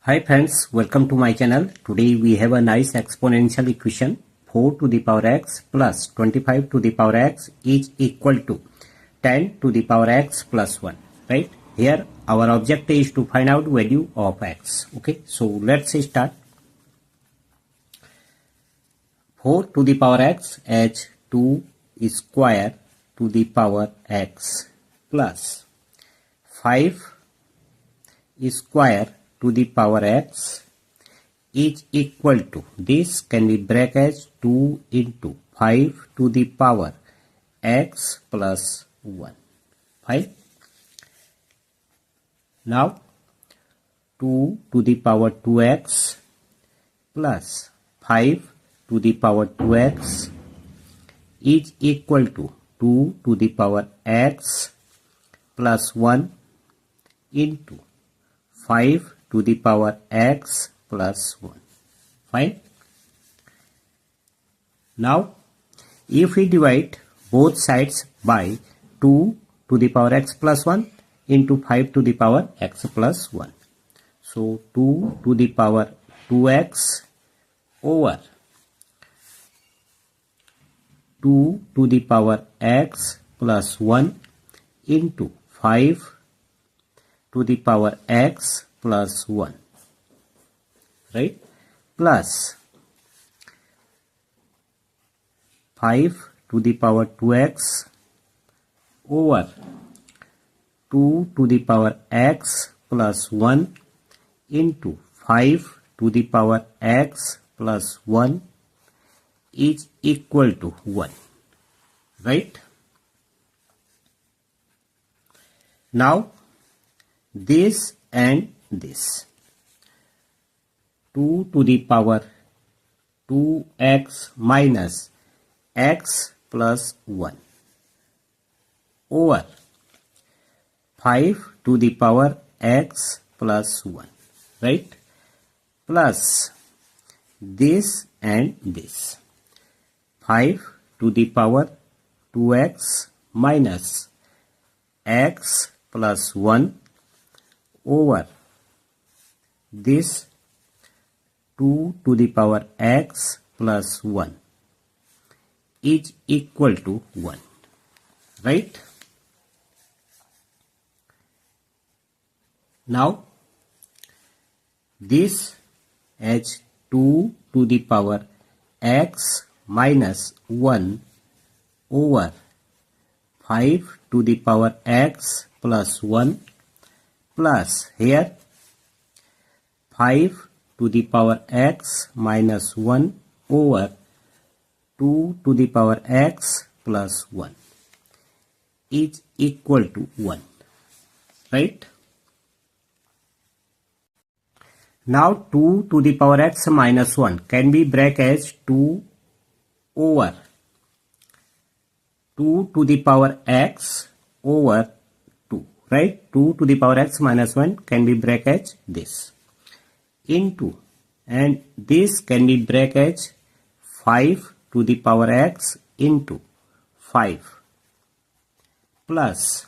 Hi friends, welcome to my channel. Today we have a nice exponential equation 4 to the power x plus 25 to the power x is equal to 10 to the power x plus 1. Right? Here our objective is to find out value of x. Okay, so let's start. 4 to the power x as 2 square to the power x plus 5 square to the power x is equal to, this can be bracket 2 into 5 to the power x plus 1. Fine. Now 2 to the power 2x plus 5 to the power 2x is equal to 2 to the power x plus 1 into 5 to the power x plus 1. Fine. Now, if we divide both sides by 2 to the power x plus 1 into 5 to the power x plus 1. So, 2 to the power 2x over 2 to the power x plus 1 into 5 to the power x plus 1, right, plus 5 to the power 2x over 2 to the power x plus 1 into 5 to the power x plus 1 is equal to 1, right? Now this and this, 2 to the power 2x minus x plus 1 over 5 to the power x plus 1, right, plus this and this, 5 to the power 2x minus x plus 1 over this 2 to the power x plus 1 is equal to 1, right? Now this as 2 to the power x minus 1 over 5 to the power x plus 1 plus here 5 to the power x minus 1 over 2 to the power x plus 1 is equal to 1, right? Now 2 to the power x minus 1 can be bracket as 2 over 2 to the power x over 2, right? 2 to the power x minus 1 can be bracket this into, and this can be bracket 5 to the power x into 5 plus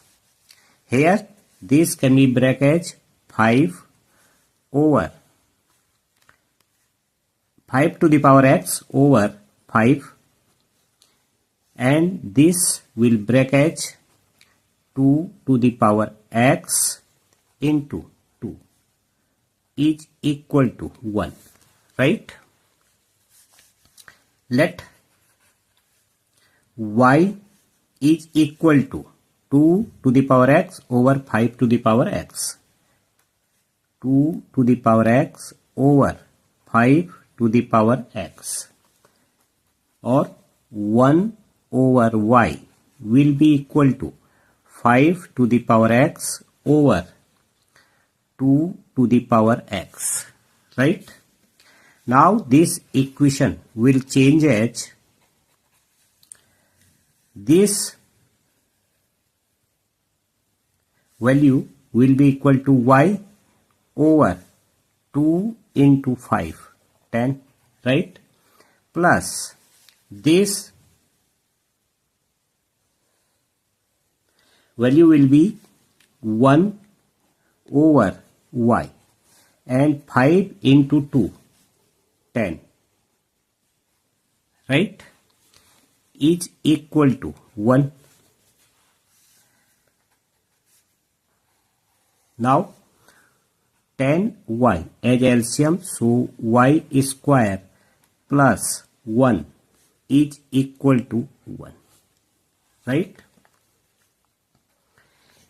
here this can be bracket 5 over 5 to the power x over 5, and this will bracket 2 to the power x into 2 is equal to 1, right? Let y is equal to 2 to the power x over 5 to the power x, 2 to the power x over 5 to the power x, or 1 over y will be equal to 5 to the power x over 2 to the power x, right? Now this equation will change as this value will be equal to y over 2 into 5, 10, right, plus this value will be 1 over y, and 5 into 2, 10, right, is equal to 1. Now 10y as LCM, so y square plus 1 is equal to 1, right?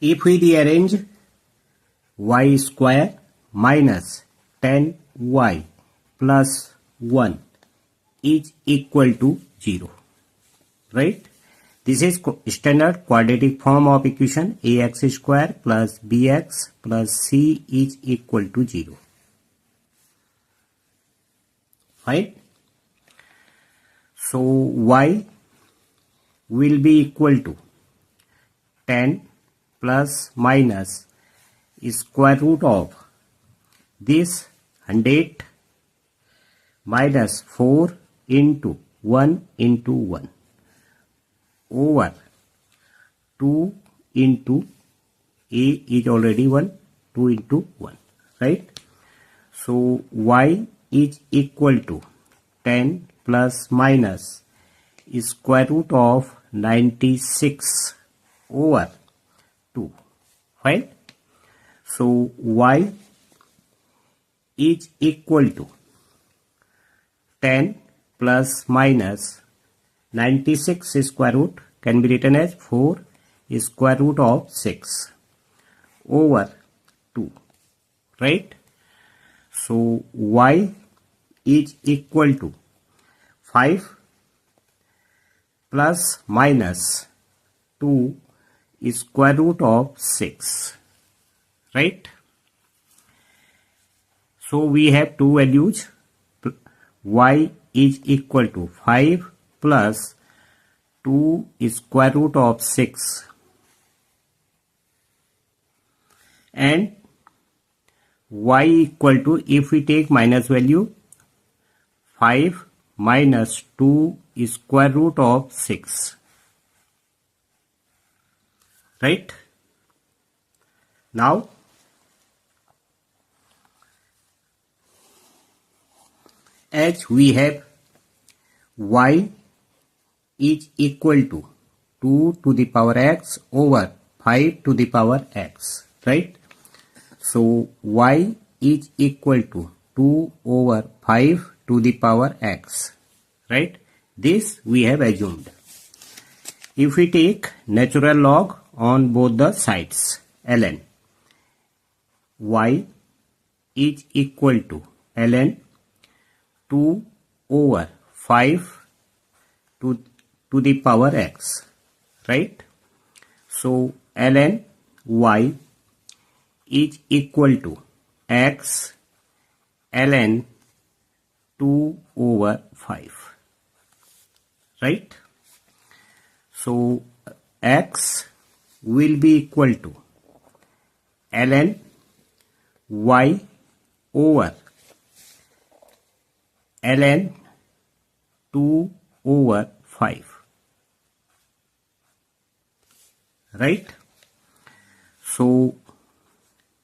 If we rearrange y square minus 10y plus 1 is equal to 0, right? This is standard quadratic form of equation ax square plus bx plus c is equal to 0. Right? So y will be equal to 10 plus minus square root of this 100 minus 4 into 1 into 1 over 2 into a is already 1, 2 into 1, right? So y is equal to 10 plus minus square root of 96 over 2, right? So y is equal to 10 plus minus 96 square root can be written as 4 square root of 6 over 2, right? So y is equal to 5 plus minus 2 square root of 6, right? So we have two values. Y is equal to 5 plus 2 square root of 6 and y equal to, if we take minus value, 5 minus 2 square root of 6, right? Now as we have y is equal to 2 to the power x over 5 to the power x, right? So y is equal to 2 over 5 to the power x, right? This we have assumed. If we take natural log on both the sides, ln, y is equal to ln 2 over 5 to the power x, right? So ln y is equal to x ln 2 over 5, right? So x will be equal to ln y over ln 2 over 5, right? So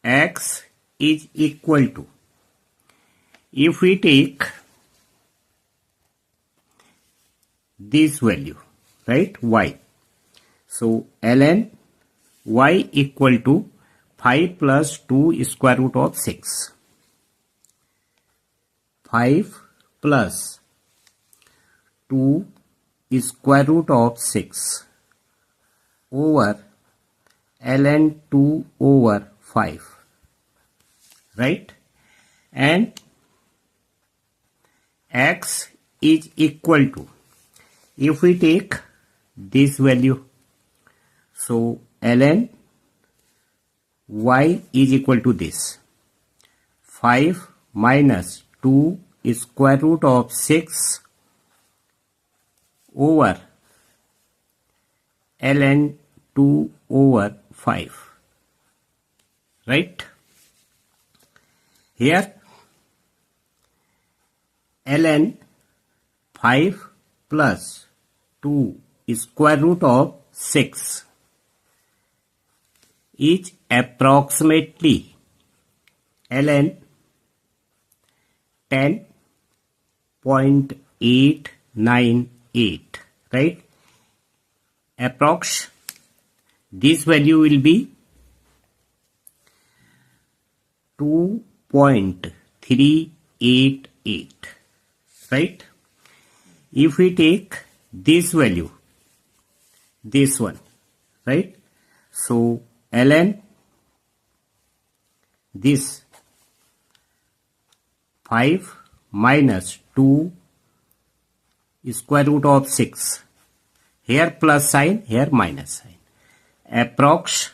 x is equal to, if we take this value, right, y, so ln y equal to 5 plus 2 square root of 6, 5 plus 2 square root of 6 over ln 2 over 5, right? And x is equal to, if we take this value, so ln y is equal to this 5 minus 2 square root of 6 over ln 2 over 5, right? Here ln 5 plus 2 square root of 6 is approximately ln 10.898, right? Approx this value will be 2.388, right? If we take this value, this one, right? So ln this 5 minus 2 square root of 6, here plus sign, here minus sign, approx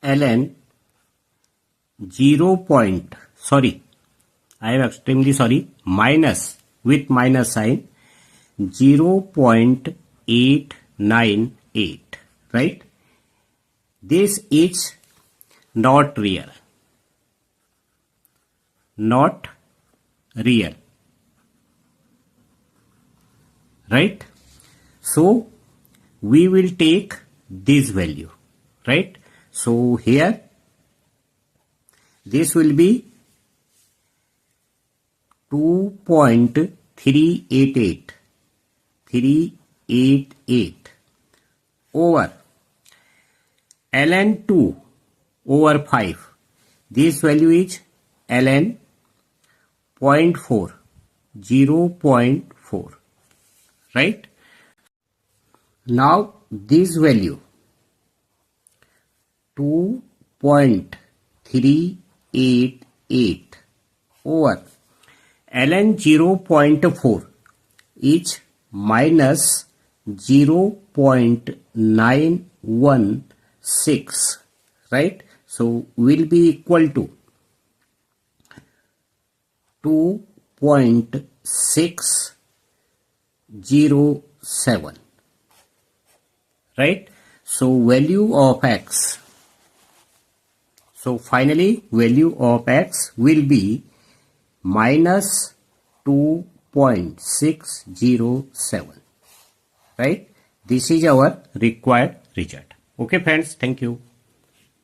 ln I am extremely sorry, minus with minus sign 0.898, right? This is not real, right? So we will take this value, right? So here this will be 2.388 over ln 2 over 5. This value is ln 0.4, 0.4, right? Now this value 2.388 over ln 0.4 is minus 0.916, right? So will be equal to 2.607, right? So value of x, so finally value of x will be minus 2.607, right? This is our required result. Okay friends, thank you.